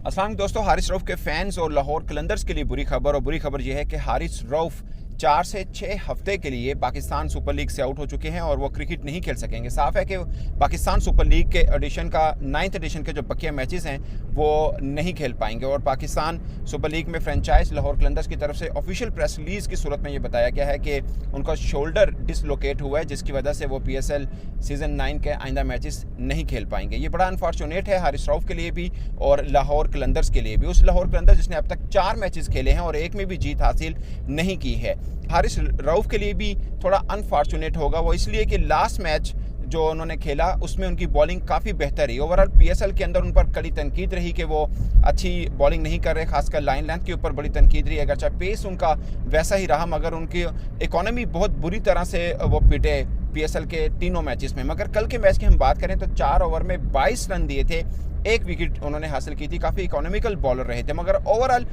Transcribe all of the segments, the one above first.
अस्सलाम दोस्तों, हारिस रऊफ के फैंस और लाहौर कलंदर्स के लिए बुरी खबर। और बुरी खबर यह है कि हारिस रऊफ 4 से 6 हफ्ते के लिए पाकिस्तान सुपर लीग से आउट हो चुके हैं और वो क्रिकेट नहीं खेल सकेंगे। साफ है कि पाकिस्तान सुपर लीग के एडिशन का 9th एडिशन के जो बकिया मैचेस हैं वो नहीं खेल पाएंगे। और पाकिस्तान सुपर लीग में फ्रेंचाइज लाहौर कलंदर्स की तरफ से ऑफिशियल प्रेस रिलीज की सूरत में ये बताया गया है कि उनका शोल्डर डिसलोकेट हुआ है, जिसकी वजह से वो PSL सीजन 9 के आइंदा मैचेस नहीं खेल पाएंगे। ये बड़ा अनफॉर्चुनेट है हारिस रऊफ के लिए भी और लाहौर कलंदर्स के लिए भी। उस लाहौर कलंदर्स जिसने अब तक 4 मैचेस खेले हैं और एक में भी जीत हासिल नहीं की है। हारिस रऊफ के लिए भी थोड़ा अनफॉर्चुनेट होगा वो, इसलिए कि लास्ट मैच जो उन्होंने खेला उसमें उनकी बॉलिंग काफ़ी बेहतर रही। ओवरऑल PSL के अंदर उन पर कड़ी तनकीद रही कि वो अच्छी बॉलिंग नहीं कर रहे, खासकर लाइन लेंथ के ऊपर बड़ी तनकीद रही। अगर चाहे पेस उनका वैसा ही रहा, मगर उनकी इकोनॉमी बहुत बुरी तरह से वो पिटे PSL के तीनों मैचेस में। मगर कल के मैच की हम बात करें तो 4 ओवर में 22 रन दिए थे, 1 विकेट उन्होंने हासिल की थी। काफ़ी इकोनॉमिकल बॉलर रहे थे। मगर ओवरऑल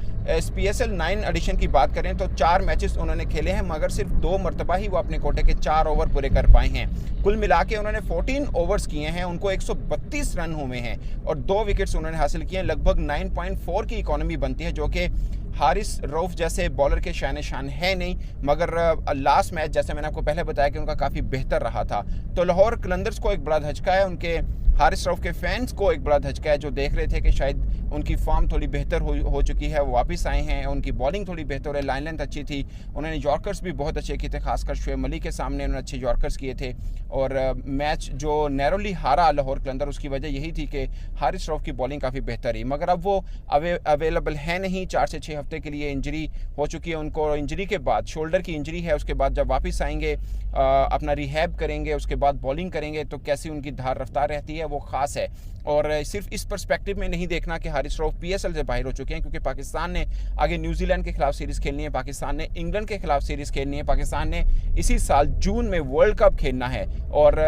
PSL 9 एडिशन की बात करें तो 4 मैचेस उन्होंने खेले हैं, मगर सिर्फ 2 मरतबा ही वो अपने कोटे के 4 ओवर पूरे कर पाए हैं। कुल मिला के उन्होंने 14 ओवर्स किए हैं, उनको 132 रन हुए हैं और 2 विकेट्स उन्होंने हासिल किए हैं। लगभग 9.4 की इकोनॉमी बनती है, जो कि हारिस रऊफ जैसे बॉलर के शान शान है नहीं। मगर लास्ट मैच जैसे मैंने आपको पहले बताया कि उनका काफ़ी बेहतर रहा था। तो लाहौर कलंदर्स को एक बड़ा धचका है, उनके हारिस रऊफ के फैंस को एक बड़ा धचका है, जो देख रहे थे कि शायद उनकी फॉर्म थोड़ी बेहतर हो चुकी है, वो वापस आए हैं, उनकी बॉलिंग थोड़ी बेहतर है, लाइन लेंथ अच्छी थी, उन्होंने यॉर्कर्स भी बहुत अच्छे किए थे, खासकर शुएब मलिक के सामने उन्होंने अच्छे यॉर्कर्स किए थे। और मैच जो नैरोली हारा लाहौर कलंदर, उसकी वजह यही थी कि हारिस रऊफ की बॉलिंग काफ़ी बेहतर रही। मगर अब वो अवेलेबल है नहीं, 4 से 6 हफ्ते के लिए इंजरी हो चुकी है उनको। इंजरी के बाद शोल्डर की इंजरी है, उसके बाद जब वापस आएंगे अपना रिहैब करेंगे, उसके बाद बॉलिंग करेंगे तो कैसी उनकी धार रफ्तार रहती है वो ख़ास है। और सिर्फ इस पर्सपेक्टिव में नहीं देखना कि हारिस रऊफ PSL से बाहर हो चुके हैं, क्योंकि पाकिस्तान ने आगे न्यूजीलैंड के खिलाफ सीरीज़ खेलनी है, पाकिस्तान ने इंग्लैंड के खिलाफ सीरीज़ खेलनी है, पाकिस्तान ने इसी साल जून में वर्ल्ड कप खेलना है। और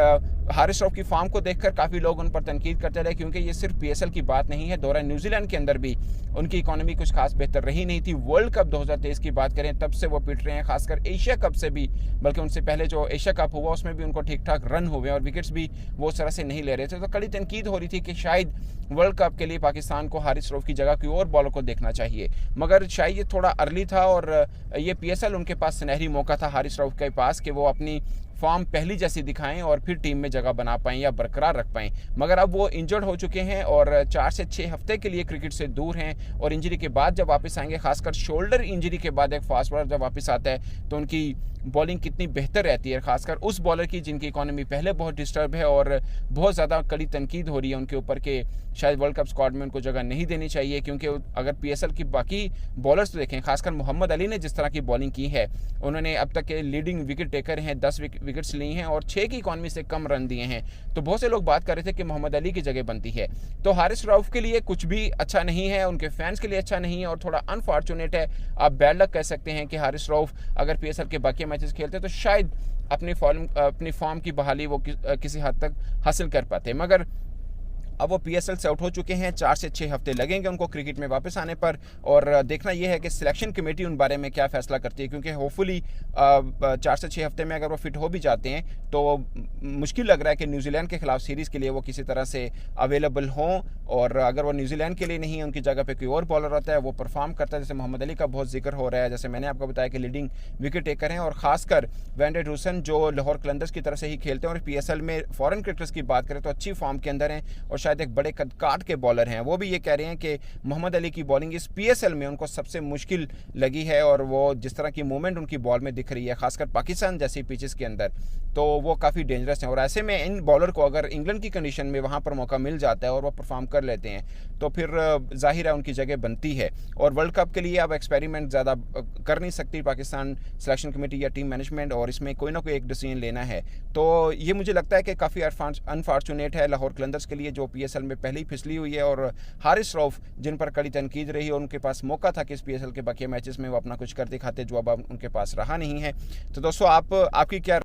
हारिस रऊफ की फॉर्म को देखकर काफ़ी लोग उन पर तनकीद करते रहे, क्योंकि ये सिर्फ PSL की बात नहीं है। दौरा न्यूजीलैंड के अंदर भी उनकी इकोनॉमी कुछ खास बेहतर रही नहीं थी। वर्ल्ड कप 2023 की बात करें तब से वो पिट रहे हैं, खासकर एशिया कप से भी, बल्कि उनसे पहले जो एशिया कप हुआ उसमें भी उनको ठीक ठाक रन हुए और विकेट्स भी वो उस तरह से नहीं ले रहे थे। तो कड़ी तनकीद हो रही थी कि शायद वर्ल्ड कप के लिए पाकिस्तान को हारिस रऊफ की जगह कोई और बॉलर को देखना चाहिए। मगर शायद ये थोड़ा अर्ली था और ये PSL उनके पास सुनहरी मौका था हारिस रऊफ के पास कि वो अपनी फॉर्म पहली जैसी दिखाएं और फिर टीम में जगह बना पाएं या बरकरार रख पाएं। मगर अब वो इंजर्ड हो चुके हैं और 4 से 6 हफ्ते के लिए क्रिकेट से दूर हैं। और इंजरी के बाद जब वापस आएंगे, खासकर शोल्डर इंजरी के बाद एक फास्ट बॉलर जब वापस आता है तो उनकी बॉलिंग कितनी बेहतर रहती है, खासकर उस बॉलर की जिनकी इकोनॉमी पहले बहुत डिस्टर्ब है। और बहुत ज़्यादा कड़ी तनकीद हो रही है उनके ऊपर कि शायद वर्ल्ड कप स्क्वाड में उनको जगह नहीं देनी चाहिए, क्योंकि अगर PSL की बाकी बॉलर्स तो देखें, खासकर मोहम्मद अली ने जिस तरह की बॉलिंग की है, उन्होंने अब तक के लीडिंग विकेट टेकर हैं, 10 विकेट्स ली हैं और 6 की इकोनॉमी से कम रन दिए हैं। तो बहुत से लोग बात कर रहे थे कि मोहम्मद अली की जगह बनती है। तो हारिस रऊफ के लिए कुछ भी अच्छा नहीं है, उनके फैंस के लिए अच्छा नहीं है और थोड़ा अनफॉर्चुनेट है। आप बैड लक कह सकते हैं कि हारिस रऊफ अगर PSL के बाकी मैचेस खेलते तो शायद अपनी फॉर्म की बहाली वो किसी हद तक हासिल कर पाते। मगर अब वो PSL से आउट हो चुके हैं, 4 से 6 हफ्ते लगेंगे उनको क्रिकेट में वापस आने पर। और देखना यह है कि सिलेक्शन कमेटी उन बारे में क्या फ़ैसला करती है, क्योंकि होपफुली 4 से 6 हफ्ते में अगर वो फिट हो भी जाते हैं तो मुश्किल लग रहा है कि न्यूजीलैंड के खिलाफ सीरीज़ के लिए वो किसी तरह से अवेलेबल हों। और अगर वो न्यूजीलैंड के लिए नहीं है, उनकी जगह पर कोई और बॉलर आता है, वो परफॉर्म करता है, जैसे मोहम्मद अली का बहुत जिक्र हो रहा है, जैसे मैंने आपको बताया कि लीडिंग विकेट टेकर हैं। और ख़ासकर वैंडेड हुसन जो लाहौर कलंदर्स की तरफ से ही खेलते हैं और PSL में फॉरेन क्रिकेटर्स की बात करें तो अच्छी फॉर्म के अंदर हैं और शायद एक बड़े कद काट के बॉलर हैं। वो भी ये कह रहे हैं कि मोहम्मद अली की बॉलिंग इस PSL में उनको सबसे मुश्किल लगी है और वो जिस तरह की मूवमेंट उनकी बॉल में दिख रही है, खासकर पाकिस्तान जैसी पिचेस के अंदर, तो वो काफ़ी डेंजरस हैं। और ऐसे में इन बॉलर को अगर इंग्लैंड की कंडीशन में वहाँ पर मौका मिल जाता है और वो परफॉर्म कर लेते हैं तो फिर जाहिर है उनकी जगह बनती है। और वर्ल्ड कप के लिए अब एक्सपेरिमेंट ज़्यादा कर नहीं सकती पाकिस्तान सिलेक्शन कमेटी या टीम मैनेजमेंट, और इसमें कोई ना कोई एक डिसीजन लेना है। तो ये मुझे लगता है कि काफ़ी अनफॉर्चुनेट है लाहौर कलंदर्स के लिए, जो PSL में पहले ही फिसली हुई है। और हारिस रऊफ जिन पर कड़ी तनकीद रही और उनके पास मौका था कि इस PSL के बाकी मैचेस में वो अपना कुछ कर दिखाते, जो अब उनके पास रहा नहीं है। तो दोस्तों आपकी क्या